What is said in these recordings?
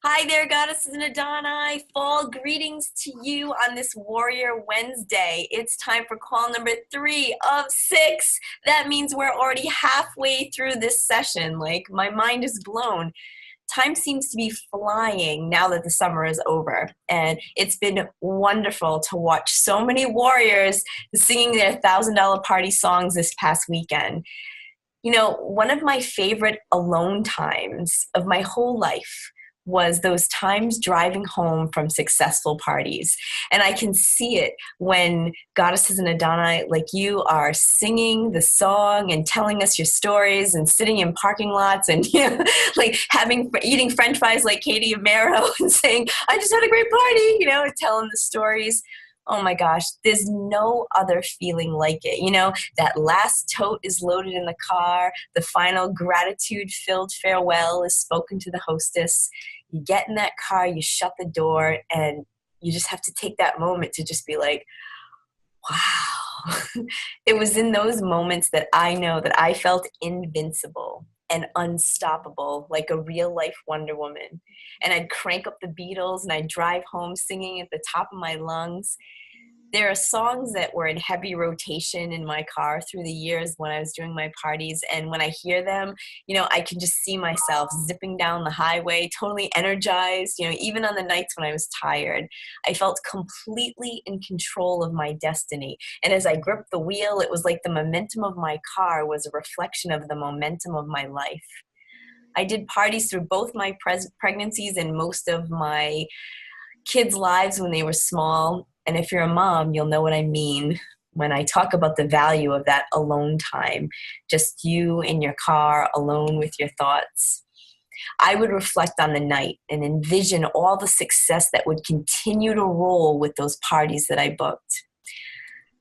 Hi there, Goddesses and Adoni. Fall greetings to you on this Warrior Wednesday. It's time for call number 3 of 6. That means we're already halfway through this session. Like, my mind is blown. Time seems to be flying now that the summer is over. And it's been wonderful to watch so many warriors singing their $1,000 party songs this past weekend. You know, one of my favorite alone times of my whole life was those times driving home from successful parties. And I can see it when Goddesses and Adoni, like you, are singing the song and telling us your stories and sitting in parking lots and, like eating French fries like Katie Amaro and saying, I just had a great party, and telling the stories. Oh my gosh, there's no other feeling like it. That last tote is loaded in the car. The final gratitude-filled farewell is spoken to the hostess. You get in that car, you shut the door, and you just have to take that moment to just be like, wow. It was in those moments that I know that I felt invincible and unstoppable, like a real-life Wonder Woman. And I'd crank up the Beatles, and I'd drive home singing at the top of my lungs. There are songs that were in heavy rotation in my car through the years when I was doing my parties. And when I hear them, I can just see myself zipping down the highway, totally energized. Even on the nights when I was tired, I felt completely in control of my destiny. And as I gripped the wheel, it was like the momentum of my car was a reflection of the momentum of my life. I did parties through both my pregnancies and most of my kids' lives when they were small. And if you're a mom, you'll know what I mean when I talk about the value of that alone time, just you in your car, alone with your thoughts. I would reflect on the night and envision all the success that would continue to roll with those parties that I booked.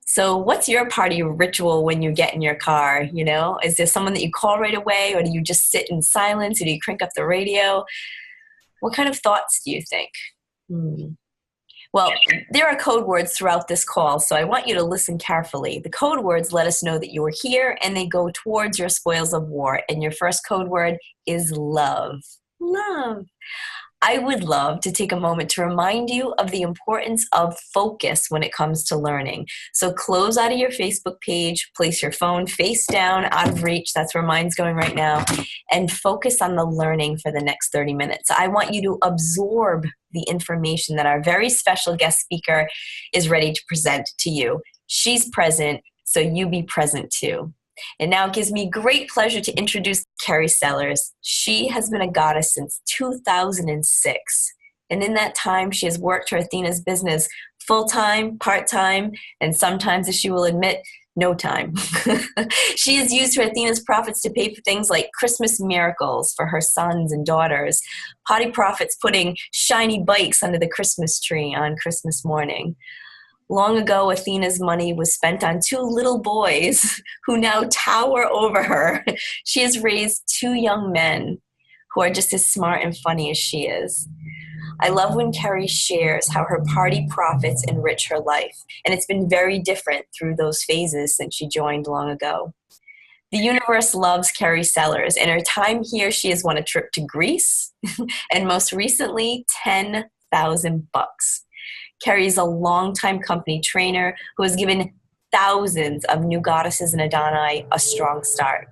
So what's your party ritual when you get in your car? Is there someone that you call right away, or do you just sit in silence, or do you crank up the radio? What kind of thoughts do you think? Well, there are code words throughout this call, so I want you to listen carefully. The code words let us know that you are here, and they go towards your spoils of war. And your first code word is love. Love. I would love to take a moment to remind you of the importance of focus when it comes to learning. So close out of your Facebook page, place your phone face down, out of reach, that's where mine's going right now, and focus on the learning for the next 30 minutes. I want you to absorb the information that our very special guest speaker is ready to present to you. She's present, so you be present too. And now it gives me great pleasure to introduce Kerri Sellers. She has been a goddess since 2006. And in that time, she has worked her Athena's business full-time, part-time, and sometimes, as she will admit, no time. She has used her Athena's profits to pay for things like Christmas miracles for her sons and daughters, potty profits putting shiny bikes under the Christmas tree on Christmas morning. Long ago, Athena's money was spent on 2 little boys who now tower over her. She has raised 2 young men who are just as smart and funny as she is. I love when Kerri shares how her party profits enrich her life, and it's been very different through those phases since she joined long ago. The universe loves Kerri Sellers. In her time here, she has won a trip to Greece, and most recently, $10,000. Kerri is a longtime company trainer who has given thousands of new goddesses and Adoni a strong start.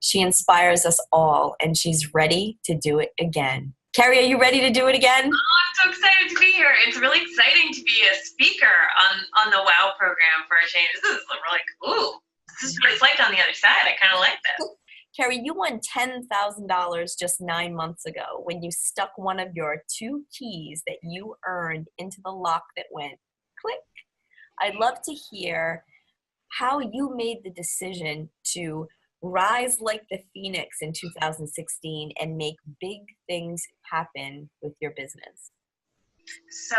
She inspires us all, and she's ready to do it again. Kerri, are you ready to do it again? Oh, I'm so excited to be here. It's really exciting to be a speaker on the WOW program for a change. This is really cool. This is what it's like on the other side. I kind of like this. Kerri, you won $10,000 just 9 months ago when you stuck one of your 2 keys that you earned into the lock that went click. I'd love to hear how you made the decision to rise like the phoenix in 2016 and make big things happen with your business. So,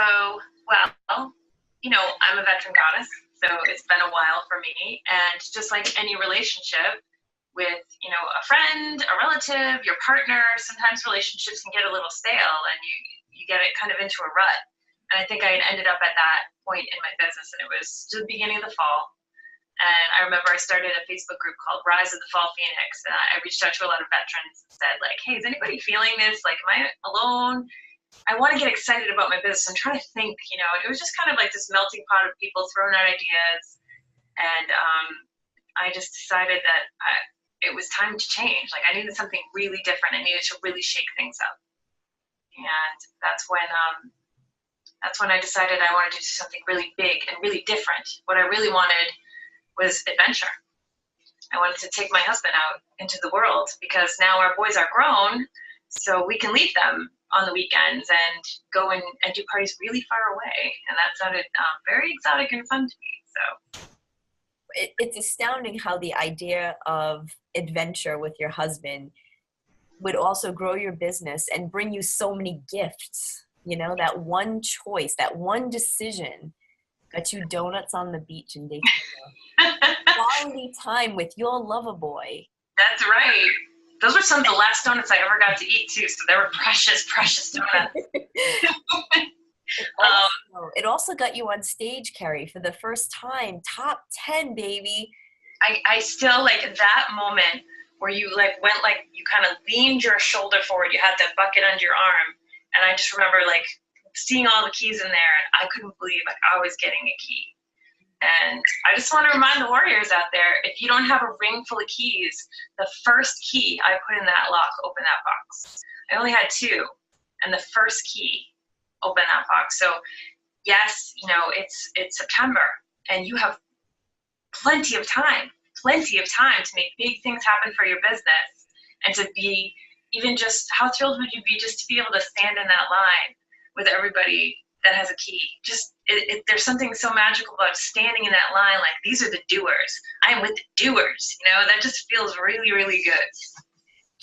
well, I'm a veteran goddess, so it's been a while for me. And just like any relationship, with, a friend, a relative, your partner, sometimes relationships can get a little stale and you get it kind of into a rut. And I think I had ended up at that point in my business, and it was the beginning of the fall. And I remember I started a Facebook group called Rise of the Fall Phoenix, and I reached out to a lot of veterans and said, like, hey, is anybody feeling this? Like, am I alone? I want to get excited about my business. I'm trying to think, it was just kind of like this melting pot of people throwing out ideas. And I just decided that it was time to change. Like, I needed something really different. I needed to really shake things up. And that's when I decided I wanted to do something really big and really different. What I really wanted was adventure. I wanted to take my husband out into the world, because now our boys are grown, so we can leave them on the weekends and go and do parties really far away. And that sounded very exotic and fun to me. So it's astounding how the idea of adventure with your husband would also grow your business and bring you so many gifts. That one choice, that one decision got you donuts on the beach in Daytona. Quality time with your lover boy. That's right. Those were some of the last donuts I ever got to eat too, so they were precious, precious donuts. It also got you on stage, Kerri, for the first time. Top 10, baby. I still, like, that moment where you you kind of leaned your shoulder forward, you had that bucket under your arm, and I just remember seeing all the keys in there, and I couldn't believe I was getting a key. And I just want to remind the warriors out there, if you don't have a ring full of keys, the first key I put in that lock opened that box. I only had 2, and the first key opened that box. So yes, it's September, and you have plenty of time to make big things happen for your business, and to be, even just, how thrilled would you be just to be able to stand in that line with everybody that has a key? Just, there's something so magical about standing in that line, like, these are the doers. I am with the doers, that just feels really, really good.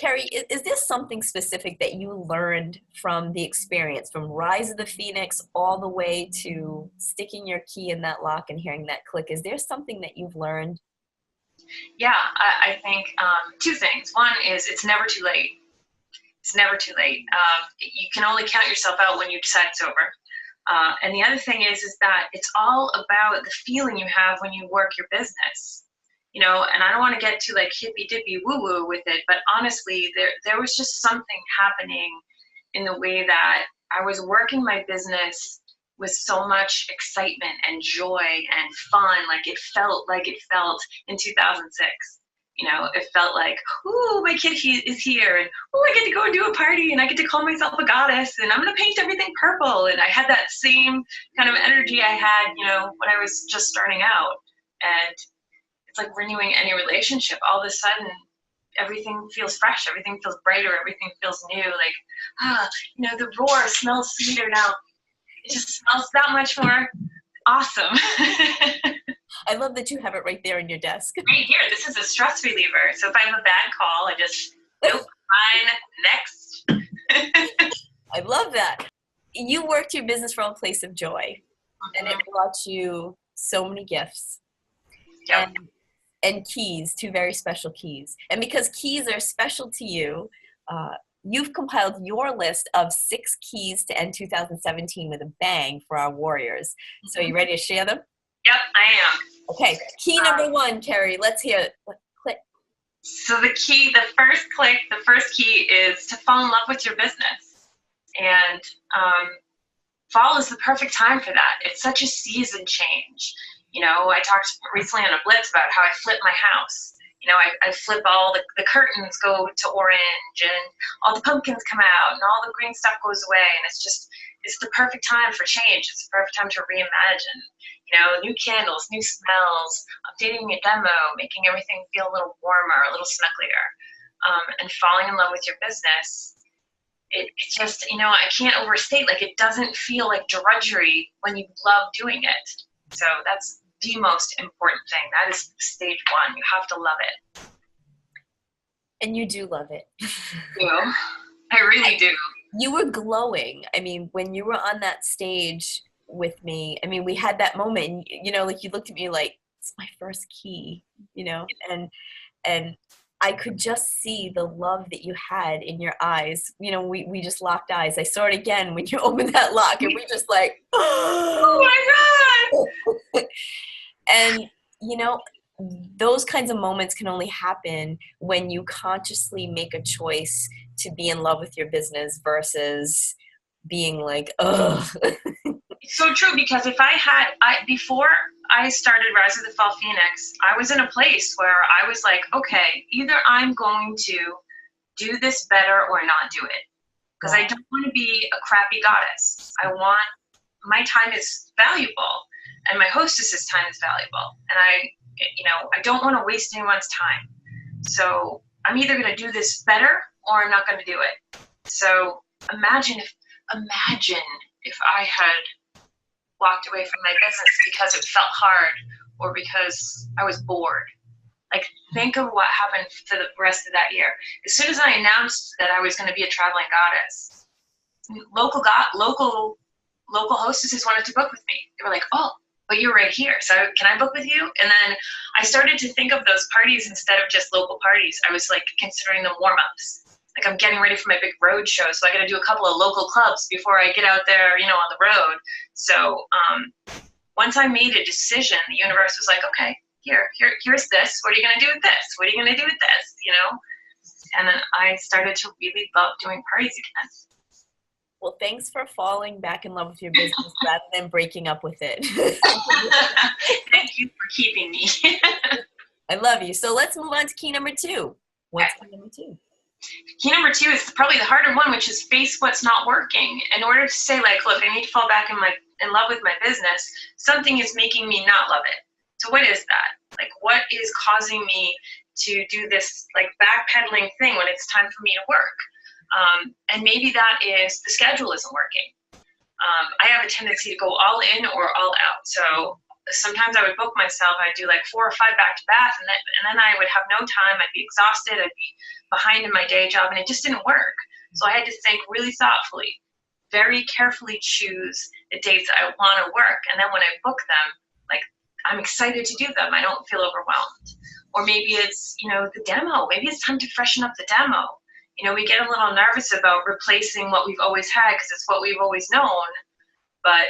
Kerri, is there something specific that you learned from the experience, from Rise of the Phoenix all the way to sticking your key in that lock and hearing that click? Is there something that you've learned? Yeah, I think 2 things. One is, it's never too late. It's never too late. You can only count yourself out when you decide it's over. And the other thing is that it's all about the feeling you have when you work your business. And I don't want to get too hippy dippy woo woo with it, but honestly, there was just something happening in the way that I was working my business with so much excitement and joy and fun. It felt in 2006. It felt like, ooh, my kid is here, and ooh, I get to go and do a party, and I get to call myself a goddess, and I'm going to paint everything purple. And I had that same kind of energy I had, when I was just starting out. And it's like renewing any relationship. All of a sudden, everything feels fresh, everything feels brighter, everything feels new. The roar smells sweeter now. It just smells that much more awesome. I love that you have it right there on your desk. Right here. This is a stress reliever. So if I have a bad call, I just, nope, fine, next. I love that. You worked your business from a place of joy, and it brought you so many gifts. Yep. And keys, 2 very special keys. And because keys are special to you, you've compiled your list of 6 keys to end 2017 with a bang for our warriors. So you ready to share them? Yep, I am. Okay, key number 1, Kerri. Let's hear it. Click. So the first key is to fall in love with your business. And fall is the perfect time for that. It's such a season change. I talked recently on a Blitz about how I flip my house. I flip all the curtains go to orange, and all the pumpkins come out, and all the green stuff goes away. And it's the perfect time for change. It's the perfect time to reimagine. New candles, new smells, updating your demo, making everything feel a little warmer, a little snuggler, and falling in love with your business. It's just, I can't overstate, it doesn't feel like drudgery when you love doing it. So that's the most important thing. That is stage 1. You have to love it. And you do love it. I really do. You were glowing. I mean, when you were on that stage with me, I mean, we had that moment, and, you looked at me like, it's my first key, and I could just see the love that you had in your eyes. We just locked eyes. I saw it again when you opened that lock, and we just oh my God. And, those kinds of moments can only happen when you consciously make a choice to be in love with your business versus being like, ugh. It's so true, because before I started Rise of the Fall Phoenix, I was in a place where I was like, okay, either I'm going to do this better or not do it. Because I don't want to be a crappy goddess. My time is valuable, and my hostess's time is valuable. And I don't want to waste anyone's time. So I'm either going to do this better or I'm not going to do it. So imagine if I had walked away from my business because it felt hard or because I was bored. Like, think of what happened for the rest of that year. As soon as I announced that I was going to be a traveling goddess, local hostesses wanted to book with me. They were like, oh, but you're right here, so can I book with you? And then I started to think of those parties instead of just local parties. I was like considering them warm-ups. Like, I'm getting ready for my big road show, so I got to do a couple of local clubs before I get out there, on the road. So once I made a decision, the universe was like, okay, here's this. What are you going to do with this? What are you going to do with this? And then I started to really love doing parties again. Well, thanks for falling back in love with your business rather than breaking up with it. Thank you for keeping me. I love you. So let's move on to key number 2. What's key number 2? Key number 2 is probably the harder one, which is face what's not working. In order to say, like, look, I need to fall back in love with my business, something is making me not love it. So what is that? Like, what is causing me to do this, like, backpedaling thing when it's time for me to work? And maybe that is the schedule isn't working. I have a tendency to go all in or all out. So sometimes I would book myself. I'd do like 4 or 5 back-to-back, and then I would have no time. I'd be exhausted. I'd be behind in my day job, and it just didn't work. So I had to think really thoughtfully, very carefully choose the dates I want to work. And then when I book them, like, I'm excited to do them. I don't feel overwhelmed. Or maybe it's, the demo. Maybe it's time to freshen up the demo. We get a little nervous about replacing what we've always had because it's what we've always known. But,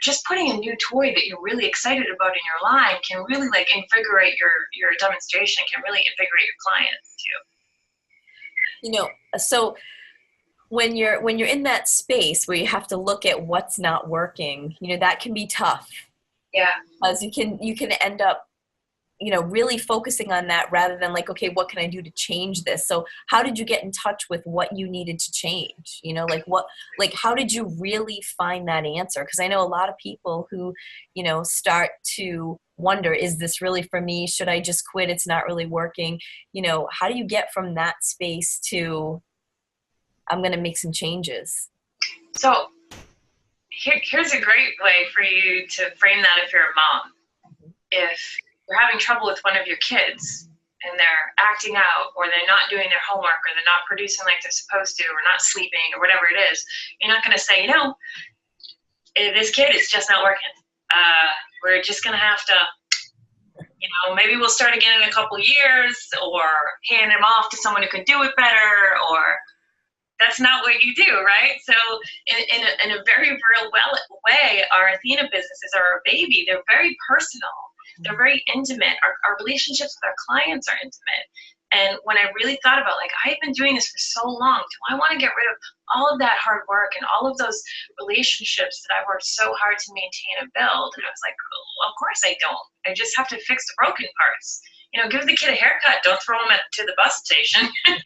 just putting a new toy that you're really excited about in your line can really, like, invigorate your demonstration, can really invigorate your clients too. So when you're in that space where you have to look at what's not working, that can be tough. Yeah. Because you can end up, really focusing on that rather than like, okay, what can I do to change this? So how did you get in touch with what you needed to change? How did you really find that answer? Because I know a lot of people who, start to wonder, is this really for me? Should I just quit? It's not really working. How do you get from that space to, I'm going to make some changes? So here's a great way for you to frame that if you're a mom. If you're having trouble with one of your kids and they're acting out, or they're not doing their homework, or they're not producing like they're supposed to, or not sleeping, or whatever it is, you're not going to say, this kid is just not working. We're just going to have to, maybe we'll start again in a couple years, or hand him off to someone who can do it better, or that's not what you do, right? So in a very real way, our Athena businesses are our baby. They're very personal. They're very intimate. Our relationships with our clients are intimate. And when I really thought about, like, I've been doing this for so long, do I want to get rid of all of that hard work and all of those relationships that I've worked so hard to maintain and build? And I was like, well, of course I don't. I just have to fix the broken parts. Give the kid a haircut. Don't throw him to the bus station. I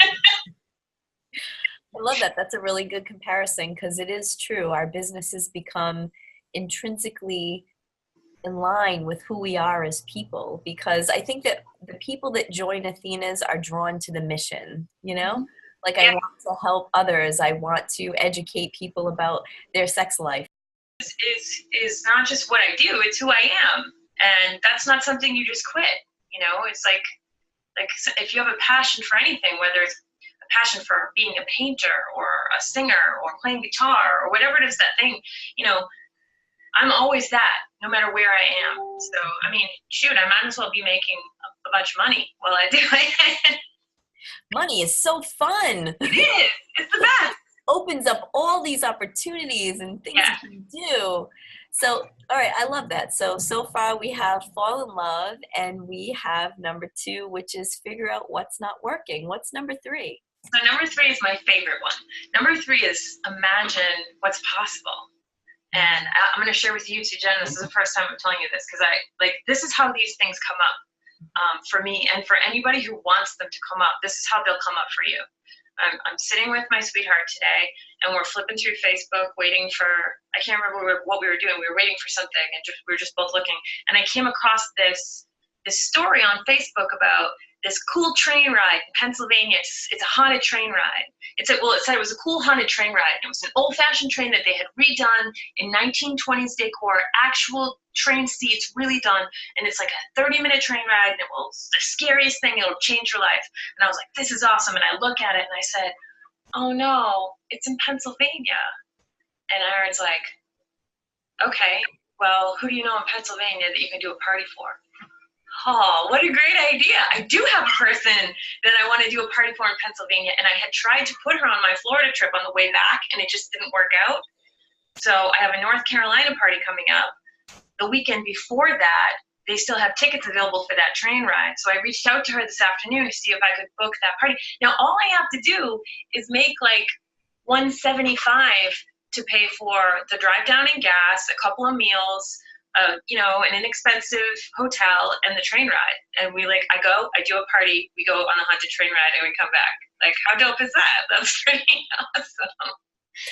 love that. That's a really good comparison, because it is true. Our businesses become intrinsically in line with who we are as people, because I think that the people that join Athena's are drawn to the mission, Like, I want to help others. I want to educate people about their sex life. Is not just what I do, it's who I am. And that's not something you just quit. It's like if you have a passion for anything, whether it's a passion for being a painter or a singer or playing guitar or whatever it is, that thing, I'm always that, no matter where I am. So, I mean, shoot, I might as well be making a bunch of money while I do it. Money is so fun. It is. It's the best. Opens up all these opportunities and things you can do. So, all right, I love that. So far we have fall in love, and we have number 2, which is figure out what's not working. What's number 3? So number 3 is my favorite one. Number 3 is imagine what's possible. And I'm going to share with you too, Jen. This is the first time I'm telling you this, because this is how these things come up for me, and for anybody who wants them to come up. This is how they'll come up for you. I'm sitting with my sweetheart today, and we're flipping through Facebook, waiting for, I can't remember what we were doing. We were waiting for something, and we were just both looking. And I came across this story on Facebook about this cool train ride in Pennsylvania. It's a haunted train ride. It said it was a cool haunted train ride. It was an old-fashioned train that they had redone in 1920s decor, actual train seats, really done. And it's like a 30-minute train ride, and the scariest thing, it'll change your life. And I was like, this is awesome. And I look at it, and I said, oh no, it's in Pennsylvania. And Aaron's like, okay, well, who do you know in Pennsylvania that you can do a party for? Oh, what a great idea. I do have a person that I want to do a party for in Pennsylvania, and I had tried to put her on my Florida trip on the way back, and it just didn't work out. So I have a North Carolina party coming up. The weekend before that, they still have tickets available for that train ride. So I reached out to her this afternoon to see if I could book that party. Now, all I have to do is make like $175 to pay for the drive down and gas, a couple of meals, an inexpensive hotel, and the train ride. And I do a party, we go on a haunted train ride, and we come back. Like, how dope is that? That's pretty awesome.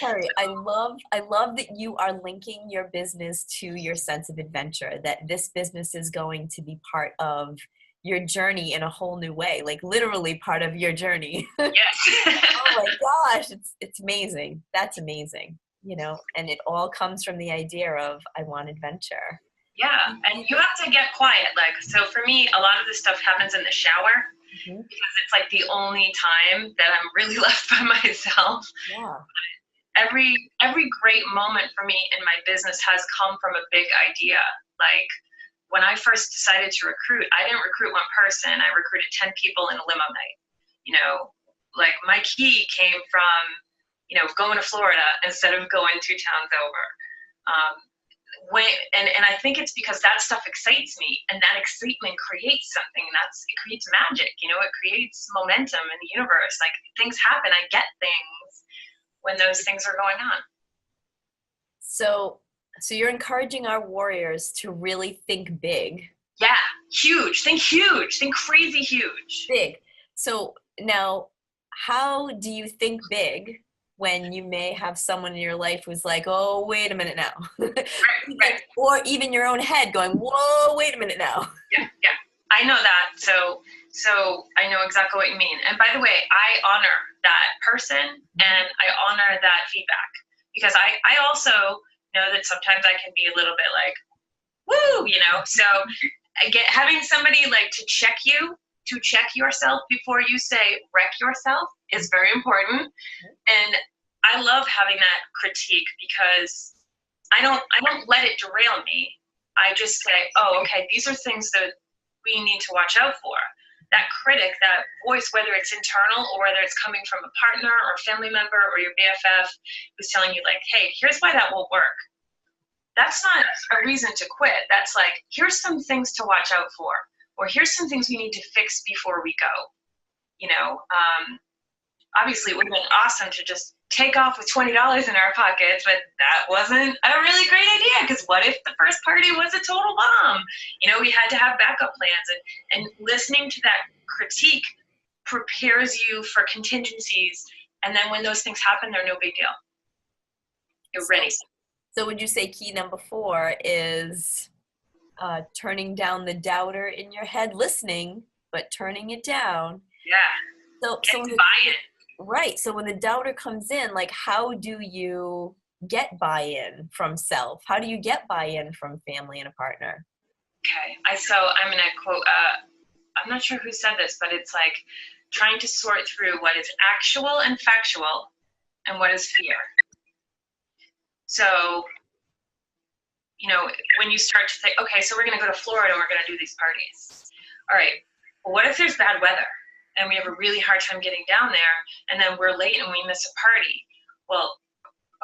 Kerri, I love that you are linking your business to your sense of adventure, that this business is going to be part of your journey in a whole new way, like literally part of your journey. Yes. Oh my gosh, it's amazing. That's amazing. And it all comes from the idea of, I want adventure. Yeah, and you have to get quiet. So for me, a lot of this stuff happens in the shower, because it's like the only time that I'm really left by myself. Yeah. Every great moment for me in my business has come from a big idea. Like when I first decided to recruit, I didn't recruit one person. I recruited 10 people in a limo night. Like my key came from going to Florida instead of going 2 towns over. And I think it's because that stuff excites me, and that excitement creates something. It creates magic, it creates momentum in the universe. Like things happen, I get things when those things are going on. So you're encouraging our warriors to really think big. Yeah, huge. Think crazy huge. Big. So now, how do you think big when you may have someone in your life who's like, oh, wait a minute now. Right. Or even your own head going, whoa, wait a minute now. Yeah. I know that. So I know exactly what you mean. And by the way, I honor that person, and I honor that feedback, because I also know that sometimes I can be a little bit like, woo, so having somebody like to check yourself before you say wreck yourself is very important. And I love having that critique, because I don't let it derail me. I just say, oh, okay, these are things that we need to watch out for. That critic, that voice, whether it's internal or whether it's coming from a partner or family member or your BFF who's telling you like, hey, here's why that won't work. That's not a reason to quit. That's like, here's some things to watch out for, or here's some things we need to fix before we go. Obviously it would have been awesome to just take off with $20 in our pockets, but that wasn't a really great idea, because what if the first party was a total bomb? We had to have backup plans, and listening to that critique prepares you for contingencies, and then when those things happen, they're no big deal. You're ready. So would you say key number 4 is turning down the doubter in your head, listening, but turning it down? Yeah. So buy-in. Right. So when the doubter comes in, like, how do you get buy-in from self? How do you get buy-in from family and a partner? Okay. So I'm going to quote, I'm not sure who said this, but it's like trying to sort through what is actual and factual and what is fear. So, when you start to think, okay, so we're going to go to Florida and we're going to do these parties. All right. Well, what if there's bad weather and we have a really hard time getting down there, and then we're late and we miss a party? Well,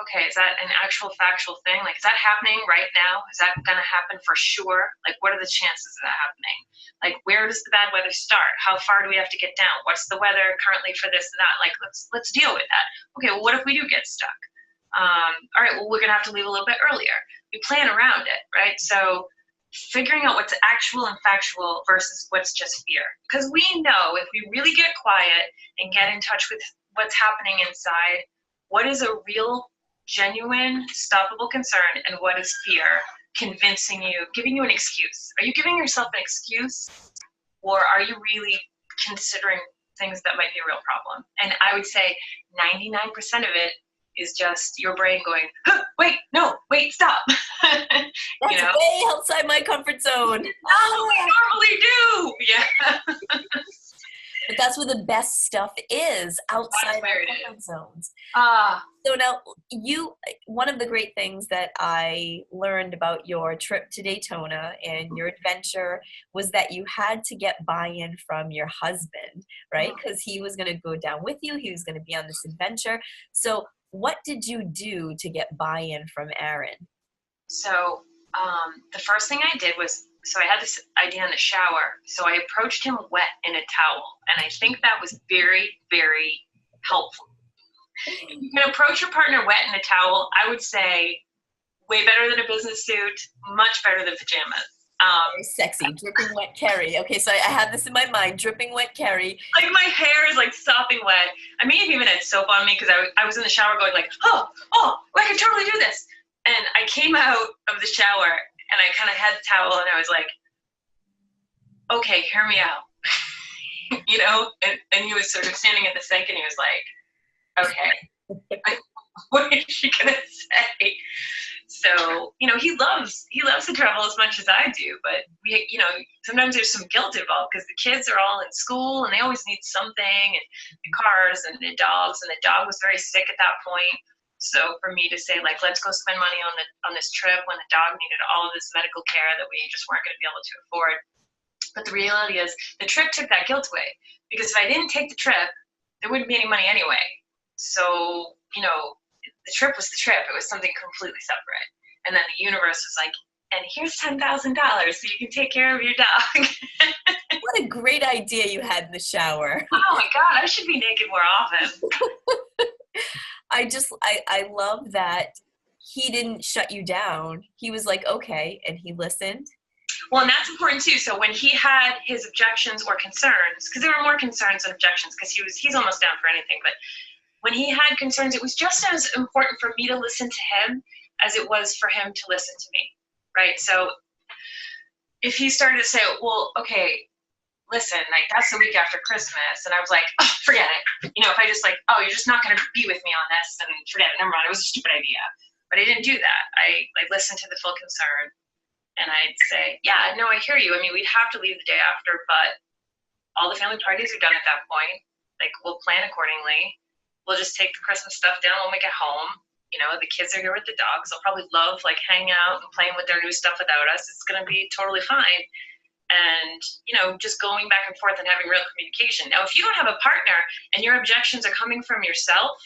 okay, is that an actual factual thing? Like, is that happening right now? Is that going to happen for sure? Like, what are the chances of that happening? Like, where does the bad weather start? How far do we have to get down? What's the weather currently for this and that? Like, let's deal with that. Okay, well, what if we do get stuck? All right, well, we're going to have to leave a little bit earlier. We plan around it, right? So figuring out what's actual and factual versus what's just fear. Because we know if we really get quiet and get in touch with what's happening inside, what is a real, genuine, stoppable concern, and what is fear convincing you, giving you an excuse? Are you giving yourself an excuse, or are you really considering things that might be a real problem? And I would say 99% of it is just your brain going, huh, wait, stop. That's you know? way outside my comfort zone. Oh, we normally do. Yeah. But that's where the best stuff is, outside our comfort zones. So now, one of the great things that I learned about your trip to Daytona and your adventure was that you had to get buy-in from your husband, right? Because he was going to go down with you. He was going to be on this adventure. So what did you do to get buy-in from Aaron? So the first thing I did was, so I had this idea in the shower. So I approached him wet in a towel. And I think that was very, very helpful. If you can approach your partner wet in a towel, I would say way better than a business suit, much better than pajamas. Very sexy, dripping wet Kerri. Okay, so I have this in my mind, dripping wet Kerri. Like my hair is like sopping wet. I may have even had soap on me because I was in the shower going like, oh, I can totally do this. And I came out of the shower and I kind of had the towel and I was like, okay, hear me out. You know, and he was sort of standing at the sink and he was like, okay, what is she gonna say? So, you know, he loves to travel as much as I do, but sometimes there's some guilt involved because the kids are all in school and they always need something, and the cars and the dogs, and the dog was very sick at that point. So for me to say like, let's go spend money on this trip when the dog needed all of this medical care that we just weren't going to be able to afford. But the reality is the trip took that guilt away, because if I didn't take the trip, there wouldn't be any money anyway. So, you know, the trip was the trip. It was something completely separate. And then the universe was like, and here's $10,000 so you can take care of your dog. What a great idea you had in the shower. Oh my God, I should be naked more often. I love that he didn't shut you down. He was like, okay, and he listened. Well, and that's important too. So when he had his objections or concerns, because there were more concerns than objections, because he's almost down for anything, but when he had concerns, it was just as important for me to listen to him as it was for him to listen to me, right? So if he started to say, well, okay, listen, like that's the week after Christmas, and I was like, oh, forget it. You know, if I just like, oh, you're just not going to be with me on this, then forget it, never mind, it was a stupid idea. But I didn't do that. I like listened to the full concern, and I'd say, yeah, no, I hear you. I mean, we'd have to leave the day after, but all the family parties are done at that point. Like, we'll plan accordingly. We'll just take the Christmas stuff down when we get home. You know, the kids are here with the dogs. They'll probably love like hanging out and playing with their new stuff without us. It's going to be totally fine. And, you know, just going back and forth and having real communication. Now, if you don't have a partner and your objections are coming from yourself,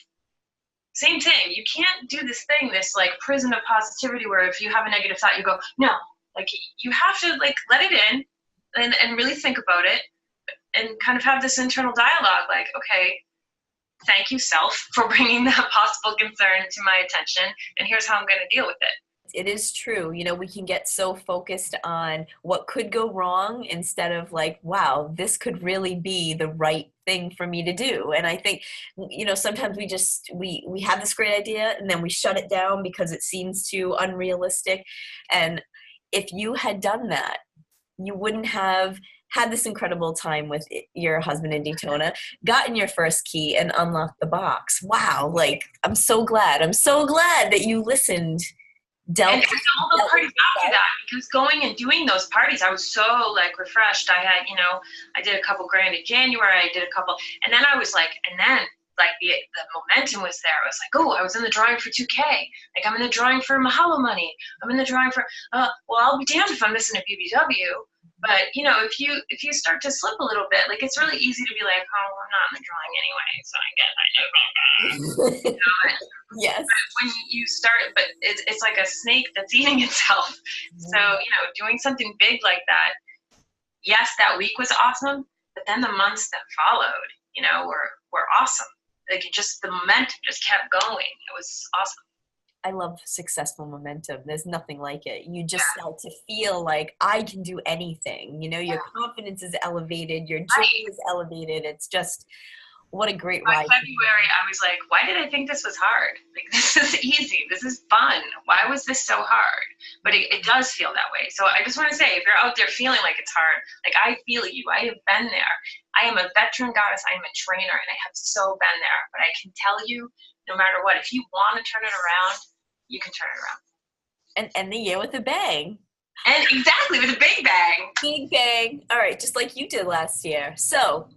same thing. You can't do this thing, this like prison of positivity where if you have a negative thought, you go, no. Like, you have to like let it in and really think about it and kind of have this internal dialogue like, okay, thank you, self, for bringing that possible concern to my attention, and here's how I'm going to deal with it. It is true. You know, we can get so focused on what could go wrong instead of like, wow, this could really be the right thing for me to do. And I think, you know, sometimes we have this great idea and then we shut it down because it seems too unrealistic. And if you had done that, you wouldn't have had this incredible time with your husband in Daytona, gotten your first key and unlocked the box. Wow. Like, I'm so glad that you listened. And all the parties after that, because going and doing those parties, I was so like refreshed. I had, you know, I did a couple grand in January, I did a couple, and then I was like, and then like the momentum was there. I was like, oh, I was in the drawing for 2K. Like, I'm in the drawing for Mahalo money. I'm in the drawing for, well, I'll be damned if I'm missing a BBW. But, you know, if you start to slip a little bit, like, it's really easy to be like, oh, I'm not in the drawing anyway, so I guess I know. You know, Yes. When you start, but it's like a snake that's eating itself. So, doing something big like that, yes, that week was awesome, but then the months that followed, were awesome. Like the momentum just kept going. It was awesome. I love successful momentum. There's nothing like it. You just start to feel like I can do anything. Your confidence is elevated. Your joy is elevated. It's just, what a great By ride. February, I was like, why did I think this was hard? Like, this is easy. This is fun. Why was this so hard? But it does feel that way. So I just want to say, if you're out there feeling like it's hard, like, I feel you. I have been there. I am a veteran goddess. I am a trainer, and I have so been there. But I can tell you, no matter what, if you want to turn it around, you can turn it around. And end the year with a bang. And exactly, with a big bang. Big bang. All right, just like you did last year. So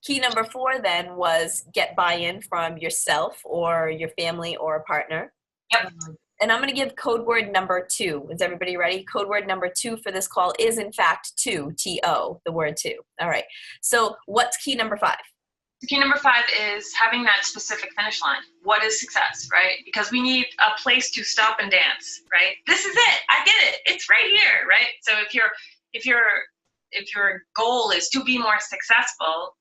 key number 4 then was get buy-in from yourself or your family or a partner. Yep. And I'm going to give code word number 2. Is everybody ready? Code word number 2 for this call is, in fact, to, T-O, the word to. All right. So what's key number 5? Key number 5 is having that specific finish line. What is success, right? Because we need a place to stop and dance, right? This is it. I get it. It's right here, right? So if your goal is to be more successful,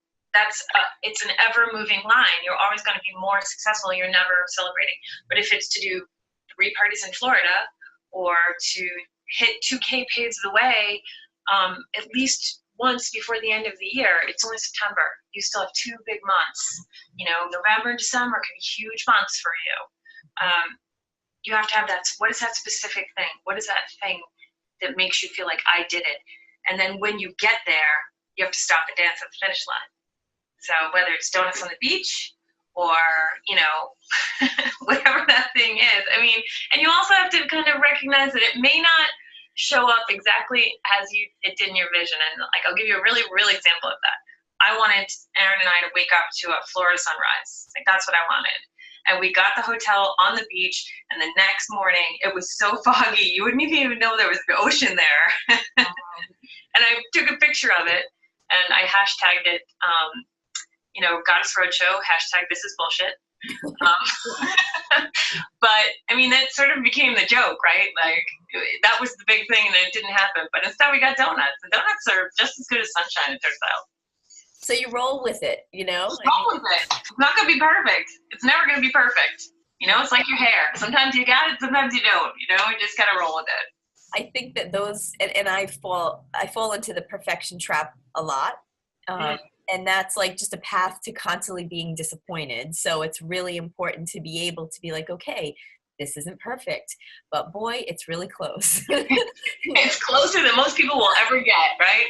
it's an ever-moving line. You're always going to be more successful. You're never celebrating. But if it's to do 3 parties in Florida or to hit 2K paves the way, at least once before the end of the year. It's only September. You still have 2 big months. November and December can be huge months for you. You have to have that. What is that specific thing? What is that thing that makes you feel like I did it? And then when you get there, you have to stop and dance at the finish line. So whether it's donuts on the beach or, whatever that thing is. And you also have to kind of recognize that it may not show up exactly as it did in your vision. And I'll give you a really real example of that. I wanted Aaron and I to wake up to a Florida sunrise. That's what I wanted. And we got the hotel on the beach, and the next morning it was so foggy you wouldn't even know there was the ocean there. And I took a picture of it and I hashtagged it, Goddess Roadshow, hashtag this is bullshit. But that sort of became the joke, right? That was the big thing and it didn't happen. But instead we got donuts, and donuts are just as good as sunshine, it turns out. So you roll with it, Roll with it. It's not going to be perfect. It's never going to be perfect. It's like your hair. Sometimes you got it, sometimes you don't. You just got to roll with it. I think that those, and I fall into the perfection trap a lot. And that's just a path to constantly being disappointed. So it's really important to be able to be like, okay, this isn't perfect, but boy, it's really close. It's closer than most people will ever get, right?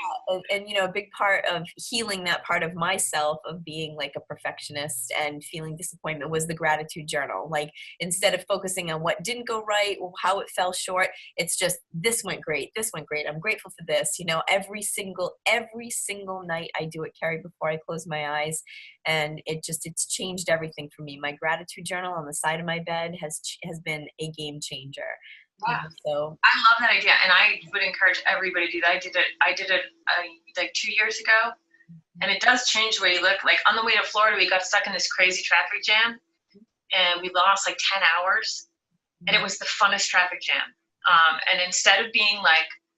And a big part of healing that part of myself of being a perfectionist and feeling disappointment was the gratitude journal. Instead of focusing on what didn't go right or how it fell short, it's just, this went great. I'm grateful for this. Every single night I do it, Kerri, before I close my eyes. And it's changed everything for me. My gratitude journal on the side of my bed has been a game changer. Yeah. So I love that idea, and I would encourage everybody to do that. I did it 2 years ago, and it does change the way you look. On the way to Florida, we got stuck in this crazy traffic jam, and we lost 10 hours, and it was the funnest traffic jam. And instead of being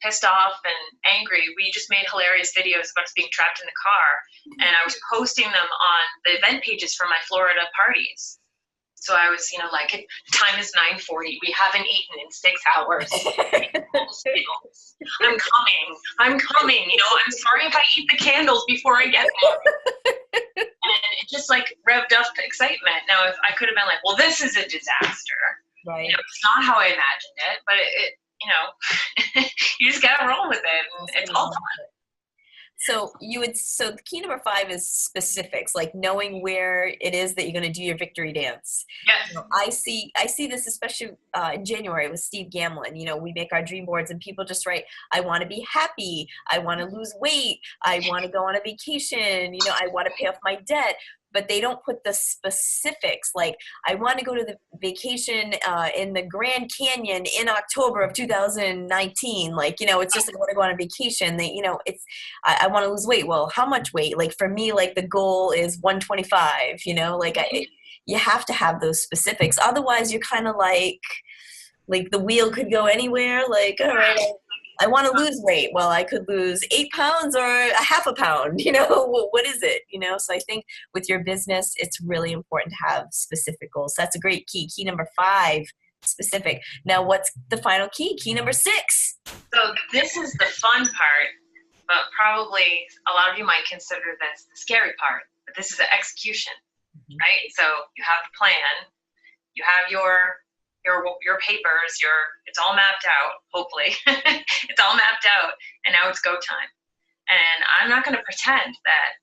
pissed off and angry, we just made hilarious videos about us being trapped in the car, and I was posting them on the event pages for my Florida parties. So I was, time is 9:40. We haven't eaten in 6 hours. I'm coming. I'm sorry if I eat the candles before I get there. And it just revved up excitement. Now, if I could have been well, this is a disaster. Right. It's not how I imagined it, but you just gotta roll with it, and it's all fun. So the key number 5 is specifics, knowing where it is that you're going to do your victory dance. Yes. I see this especially in January with Steve Gamlin. We make our dream boards and people just write, I want to be happy. I want to lose weight. I want to go on a vacation. I want to pay off my debt. But they don't put the specifics. I want to go to the vacation in the Grand Canyon in October of 2019. It's just I want to go on a vacation. I want to lose weight. Well, how much weight? For me, the goal is 125. you have to have those specifics. Otherwise, you're kind of like the wheel could go anywhere. Like, all right, I want to lose weight. Well, I could lose 8 pounds or a half a pound. What is it? So I think with your business, it's really important to have specific goals. That's a great key. Key number 5, specific. Now, what's the final key? Key number 6. So this is the fun part, but probably a lot of you might consider this the scary part. But this is the execution, right? So you have the plan, you have your papers, it's all mapped out, hopefully. It's all mapped out, and now it's go time. And I'm not going to pretend that,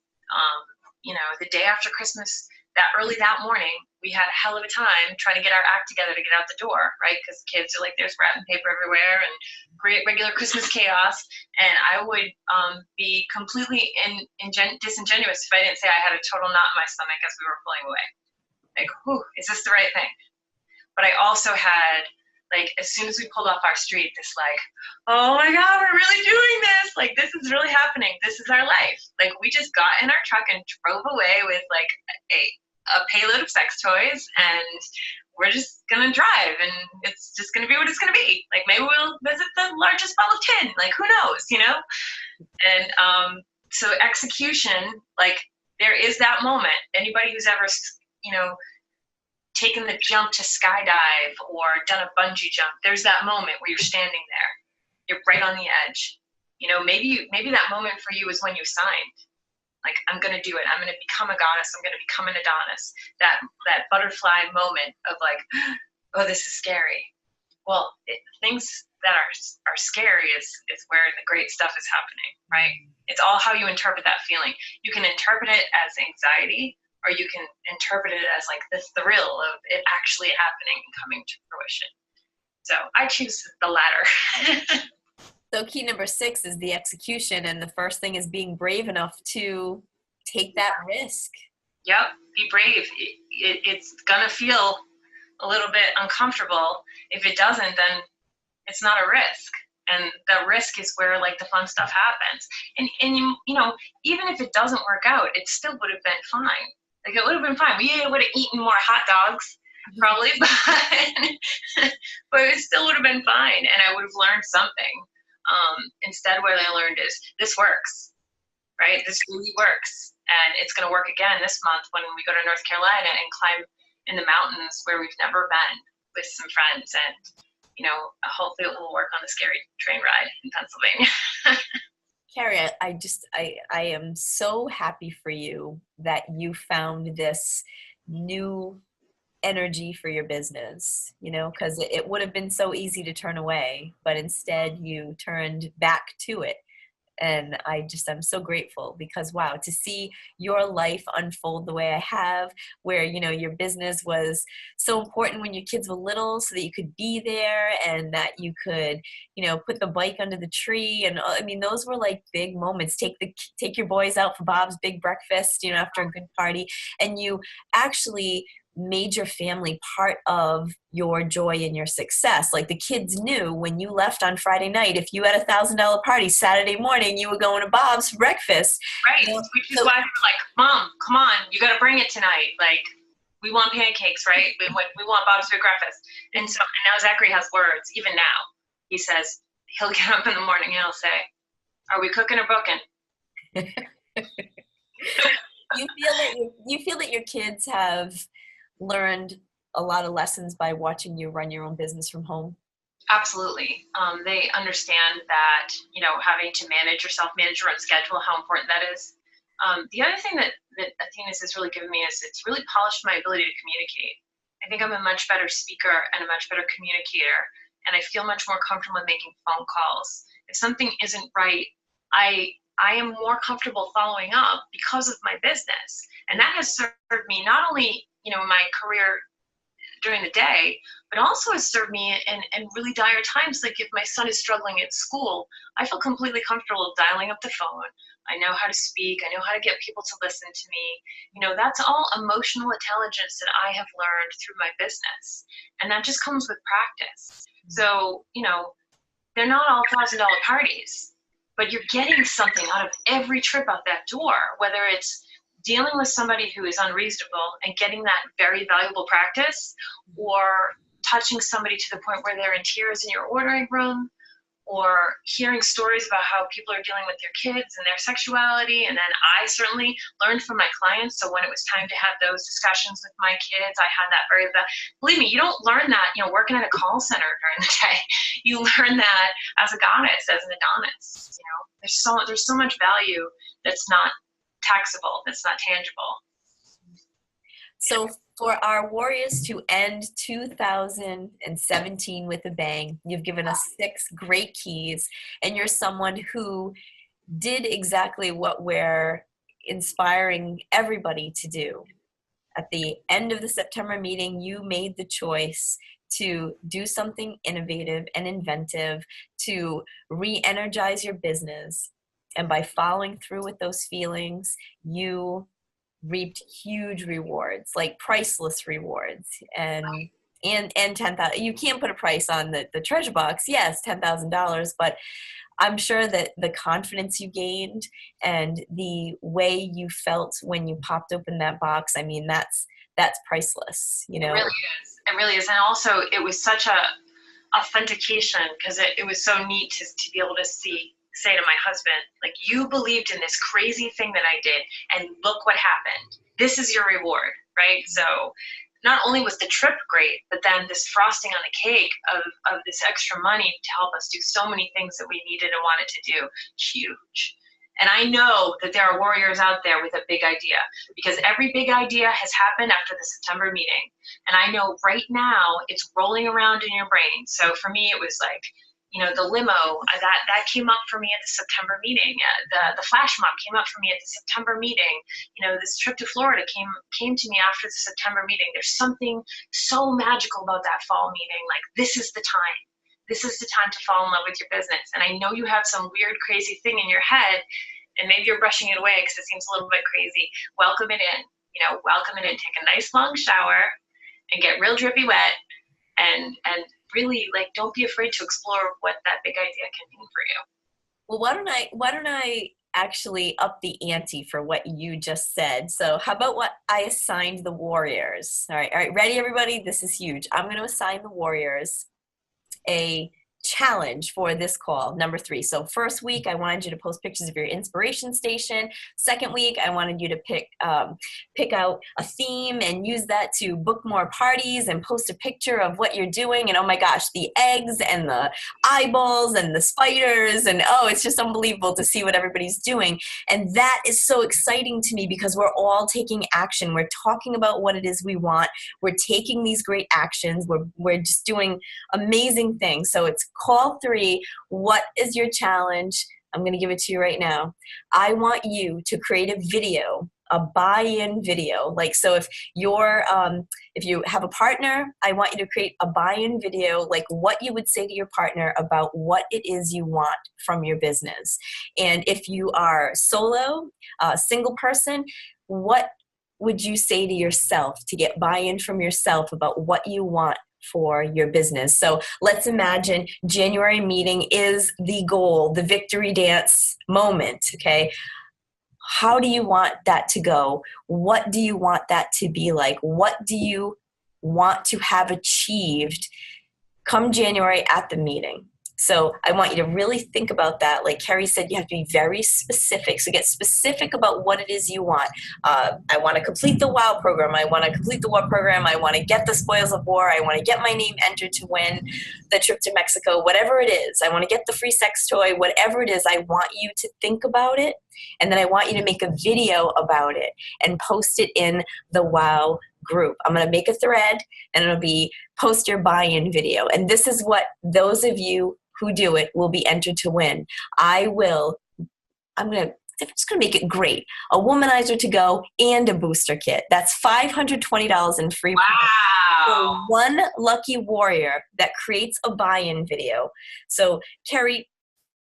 the day after Christmas, that morning, we had a hell of a time trying to get our act together to get out the door, right? Because kids are like, there's wrapping paper everywhere and regular Christmas chaos. And I would be completely disingenuous if I didn't say I had a total knot in my stomach as we were pulling away. Like, whew, is this the right thing? But I also had, as soon as we pulled off our street, this oh my God, we're really doing this. This is really happening. This is our life. We just got in our truck and drove away with a payload of sex toys, and we're just going to drive, and it's just going to be what it's going to be. Maybe we'll visit the largest bottle of tin. Who knows, And so execution, there is that moment. Anybody who's ever, taken the jump to skydive or done a bungee jump, there's that moment where you're standing there. You're right on the edge. Maybe that moment for you is when you signed. I'm going to do it. I'm going to become a goddess. I'm going to become an Adonis. That butterfly moment of oh, this is scary. Well, things that are scary is where the great stuff is happening, right? It's all how you interpret that feeling. You can interpret it as anxiety, or you can interpret it as the thrill of it actually happening and coming to fruition. So I choose the latter. So key number 6 is the execution, and the first thing is being brave enough to take that risk. Yep, be brave. It's gonna feel a little bit uncomfortable. If it doesn't, then it's not a risk. And the risk is where the fun stuff happens. And even if it doesn't work out, it still would have been fine. It would have been fine. We would have eaten more hot dogs, probably, but it still would have been fine, and I would have learned something. Instead, what I learned is this works, right? This really works, and it's going to work again this month when we go to North Carolina and climb in the mountains where we've never been with some friends, and hopefully it will work on the scary train ride in Pennsylvania. Kerri, I am so happy for you that you found this new energy for your business, because it would have been so easy to turn away, but instead you turned back to it. And I'm so grateful because, wow, to see your life unfold the way I have, where, your business was so important when your kids were little so that you could be there and that you could, put the bike under the tree. And those were big moments. Take your boys out for Bob's big breakfast, after a good party. And you actually made your family part of your joy and your success. The kids knew when you left on Friday night, if you had $1,000 party Saturday morning, you were going to Bob's for breakfast. Right. Which is why we're Mom, come on, you got to bring it tonight. We want pancakes, right? We want Bob's big breakfast. And now Zachary has words. Even now, he says he'll get up in the morning and he'll say, "Are we cooking or booking?" You feel that your kids have learned a lot of lessons by watching you run your own business from home? Absolutely. They understand that, having to manage your own schedule, how important that is. The other thing that Athena's has really given me is it's really polished my ability to communicate. I think I'm a much better speaker and a much better communicator, and I feel much more comfortable in making phone calls. If something isn't right, I am more comfortable following up because of my business. And that has served me not only my career during the day, but also has served me in really dire times. If my son is struggling at school, I feel completely comfortable dialing up the phone. I know how to speak. I know how to get people to listen to me. That's all emotional intelligence that I have learned through my business. And that just comes with practice. So, they're not all $1,000 parties, but you're getting something out of every trip out that door, whether it's dealing with somebody who is unreasonable and getting that very valuable practice, or touching somebody to the point where they're in tears in your ordering room, or hearing stories about how people are dealing with their kids and their sexuality. And then I certainly learned from my clients. So when it was time to have those discussions with my kids, I had that believe me, you don't learn that, working at a call center during the day. You learn that as a goddess, as an Adonis. There's so much value that's not taxable, that's not tangible. So for our warriors to end 2017 with a bang, you've given us 6 great keys, and you're someone who did exactly what we're inspiring everybody to do. At the end of the September meeting, you made the choice to do something innovative and inventive, to re-energize your business. And by following through with those feelings, you reaped huge rewards, like priceless rewards, and 10,000. You can't put a price on the treasure box. Yes, $10,000, but I'm sure that the confidence you gained and the way you felt when you popped open that box, I mean, that's priceless. It really is. It really is. And also, it was such a authentication, because it was so neat to be able to say to my husband, like, you believed in this crazy thing that I did, and look what happened. This is your reward, right? So not only was the trip great, but then this frosting on the cake of this extra money to help us do so many things that we needed and wanted to do, huge. And I know that there are warriors out there with a big idea, because every big idea has happened after the September meeting. And I know right now it's rolling around in your brain. So for me, it was like, the limo, that came up for me at the September meeting. The flash mob came up for me at the September meeting. This trip to Florida came to me after the September meeting. There's something so magical about that fall meeting. Like, this is the time. This is the time to fall in love with your business. And I know you have some weird, crazy thing in your head, and maybe you're brushing it away because it seems a little bit crazy. Welcome it in. Welcome it in. Take a nice long shower and get real drippy wet, and really, like, don't be afraid to explore what that big idea can mean for you. Well, why don't I actually up the ante for what you just said? So how about what I assigned the warriors? All right, ready, everybody? This is huge. I'm going to assign the warriors a challenge for this call, number 3. So first week, I wanted you to post pictures of your inspiration station. Second week, I wanted you to pick out a theme and use that to book more parties and post a picture of what you're doing. And oh my gosh, the eggs and the eyeballs and the spiders, and it's just unbelievable to see what everybody's doing. And that is so exciting to me, because we're all taking action. We're talking about what it is we want. We're taking these great actions. We're just doing amazing things. So it's call 3. What is your challenge? I'm going to give it to you right now. I want you to create a video, a buy-in video. Like, so if you have a partner, I want you to create a buy-in video, like what you would say to your partner about what it is you want from your business. And if you are solo, single person, what would you say to yourself to get buy-in from yourself about what you want for your business? So let's imagine January meeting is the goal, the victory dance moment, okay? How do you want that to go? What do you want that to be like? What do you want to have achieved come January at the meeting? So I want you to really think about that. Like Kerri said, you have to be very specific. So get specific about what it is you want. I want to complete the WOW program. I want to complete the WOW program. I want to get the spoils of war. I want to get my name entered to win the trip to Mexico, whatever it is. I want to get the free sex toy, whatever it is. I want you to think about it. And then I want you to make a video about it and post it in the WOW group. I'm going to make a thread, and it'll be post your buy-in video. And this is what those of you who do it will be entered to win. I'm just going to make it great. A womanizer to go and a booster kit. That's $520 in free. Wow. For one lucky warrior that creates a buy-in video. So Kerri,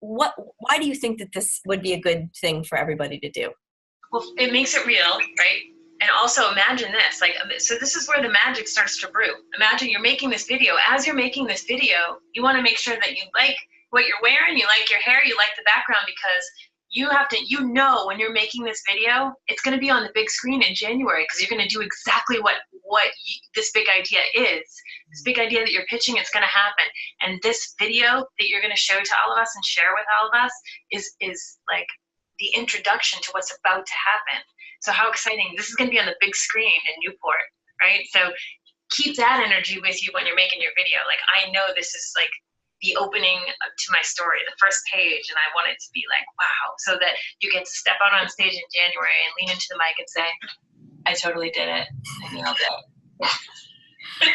why do you think that this would be a good thing for everybody to do? Well, it makes it real, right? And also imagine this, so this is where the magic starts to brew. Imagine you're making this video. As you're making this video, you want to make sure that you like what you're wearing, you like your hair, you like the background, because you have to, when you're making this video, it's going to be on the big screen in January, because you're going to do exactly what this big idea is. This big idea that you're pitching, it's going to happen. And this video that you're going to show to all of us and share with all of us is like the introduction to what's about to happen. So how exciting. This is going to be on the big screen in Newport, right? So keep that energy with you when you're making your video. Like, I know this is like the opening to my story, the first page, and I want it to be like, wow, so that you get to step out on stage in January and lean into the mic and say, I totally did it. I nailed it.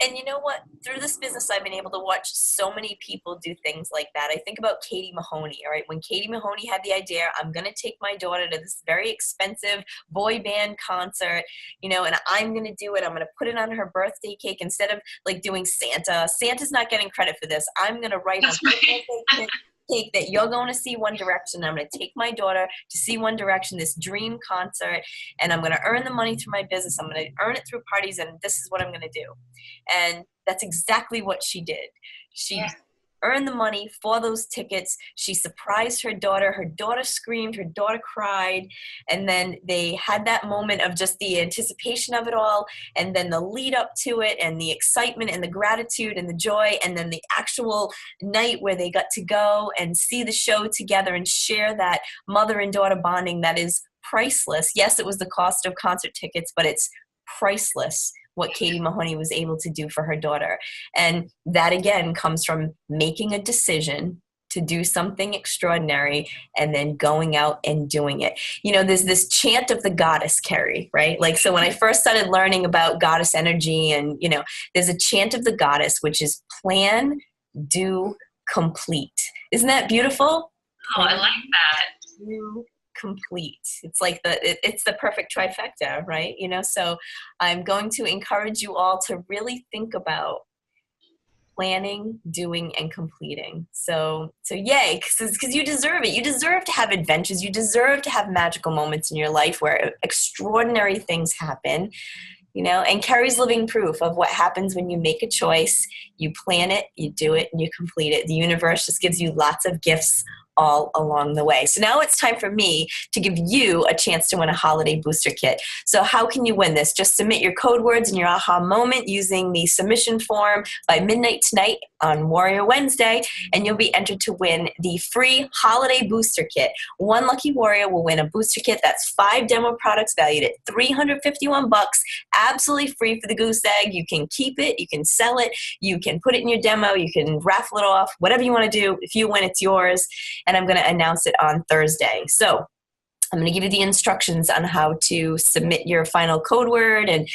And you know what? Through this business, I've been able to watch so many people do things like that. I think about Katie Mahoney, all right? When Katie Mahoney had the idea, I'm going to take my daughter to this very expensive boy band concert, you know, and I'm going to do it. I'm going to put it on her birthday cake instead of like doing Santa. Santa's not getting credit for this. I'm going to write on her birthday cake that you're going to see One Direction. I'm going to take my daughter to see One Direction, this dream concert, and I'm going to earn the money through my business. I'm going to earn it through parties, and this is what I'm going to do. And that's exactly what she did. She earned the money for those tickets. She surprised her daughter. Her daughter screamed. Her daughter cried. And then they had that moment of just the anticipation of it all, and then the lead up to it, and the excitement and the gratitude and the joy, and then the actual night where they got to go and see the show together and share that mother and daughter bonding that is priceless. Yes, it was the cost of concert tickets, but it's priceless what Katie Mahoney was able to do for her daughter. And that, again, comes from making a decision to do something extraordinary and then going out and doing it. You know, there's this chant of the goddess, Kerri, right? Like, so when I first started learning about goddess energy, and, you know, there's a chant of the goddess, which is plan, do, complete. Isn't that beautiful? Oh, I like that. Do, complete. It's like it's the perfect trifecta, right? You know, so I'm going to encourage you all to really think about planning, doing, and completing. So yay, because you deserve it. You deserve to have adventures. You deserve to have magical moments in your life where extraordinary things happen. You know, and Kerri's living proof of what happens when you make a choice, you plan it, you do it, and you complete it. The universe just gives you lots of gifts all along the way. So now it's time for me to give you a chance to win a holiday booster kit. So how can you win this? Just submit your code words and your aha moment using the submission form by midnight tonight on Warrior Wednesday, and you'll be entered to win the free holiday booster kit. One lucky warrior will win a booster kit. That's 5 demo products valued at $351, absolutely free for the goose egg. You can keep it, you can sell it, you can put it in your demo, you can raffle it off, whatever you want to do. If you win, it's yours. And I'm going to announce it on Thursday. So I'm going to give you the instructions on how to submit your final code word, and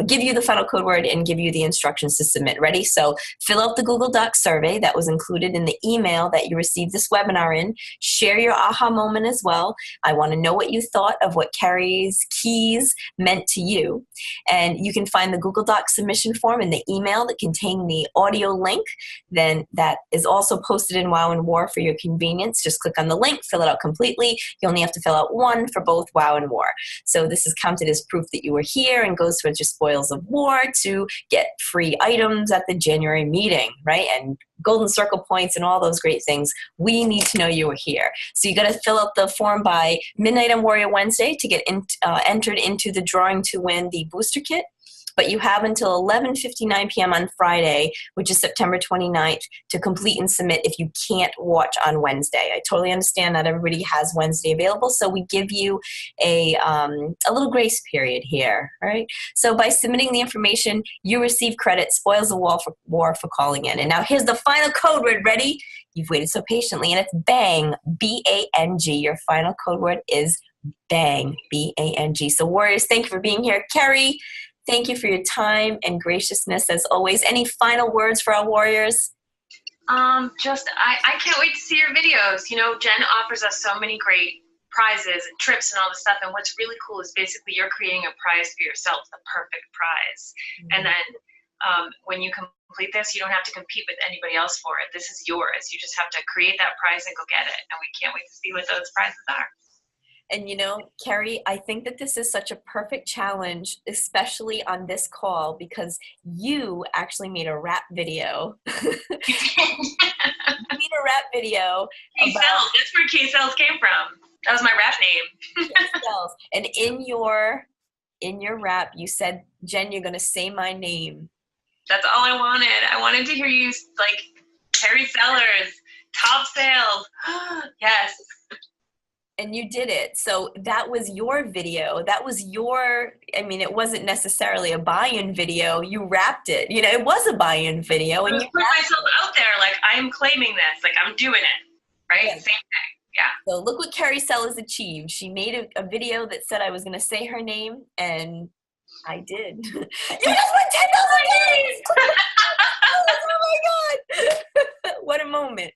give you the final code word and give you the instructions to submit. Ready? So fill out the Google Docs survey that was included in the email that you received this webinar in. Share your aha moment as well. I want to know what you thought of what Kerri's keys meant to you. And you can find the Google Docs submission form in the email that contained the audio link. Then that is also posted in Wow and War for your convenience. Just click on the link, fill it out completely. You only have to fill out one for both Wow and War. So this is counted as proof that you were here and goes towards your spoils of war to get free items at the January meeting, right? And golden circle points and all those great things. We need to know you were here. So you got to fill out the form by midnight on Warrior Wednesday to get entered into the drawing to win the booster kit. But you have until 11:59 p.m. on Friday, which is September 29th, to complete and submit if you can't watch on Wednesday. I totally understand not everybody has Wednesday available, so we give you a little grace period here, all right? So by submitting the information, you receive credit, spoils of war for calling in. And now here's the final code word. Ready? You've waited so patiently, and it's BANG, B-A-N-G. Your final code word is BANG, B-A-N-G. So warriors, thank you for being here. Kerri, thank you for your time and graciousness as always. Any final words for our warriors? I can't wait to see your videos. You know, Jen offers us so many great prizes and trips and all this stuff. And what's really cool is basically you're creating a prize for yourself, the perfect prize. Mm-hmm. And then when you complete this, you don't have to compete with anybody else for it. This is yours. You just have to create that prize and go get it. And we can't wait to see what those prizes are. And you know, Kerri, I think that this is such a perfect challenge, especially on this call, because you actually made a rap video. You made a rap video K-Cells, about that's where K-Cells came from. That was my rap name. K-Cells. And in your rap, you said, Jen, you're gonna say my name. That's all I wanted. I wanted to hear you like Kerri Sellers, top sales. Yes. And you did it. So that was your video. That was your, I mean, it wasn't necessarily a buy-in video. You wrapped it. You know, it was a buy-in video. And I was putting myself out there like, I am claiming this. Like, I'm doing it. Right? Yes. Same thing. Yeah. So look what Kerri Sellers achieved. She made a video that said I was going to say her name, and I did. You just won $10,000! Oh my God! What a moment.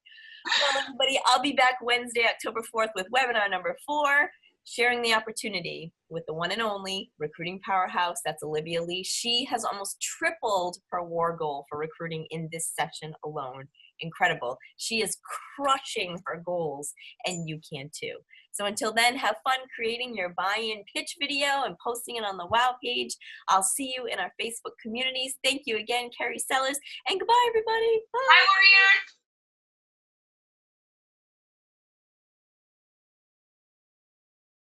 Well, everybody, I'll be back Wednesday, October 4th with webinar number 4, sharing the opportunity with the one and only recruiting powerhouse. That's Olivia Lee. She has almost tripled her war goal for recruiting in this session alone. Incredible. She is crushing her goals, and you can too. So until then, have fun creating your buy-in pitch video and posting it on the WOW page. I'll see you in our Facebook communities. Thank you again, Kerri Sellers, and goodbye, everybody. Bye. Bye, Warrior.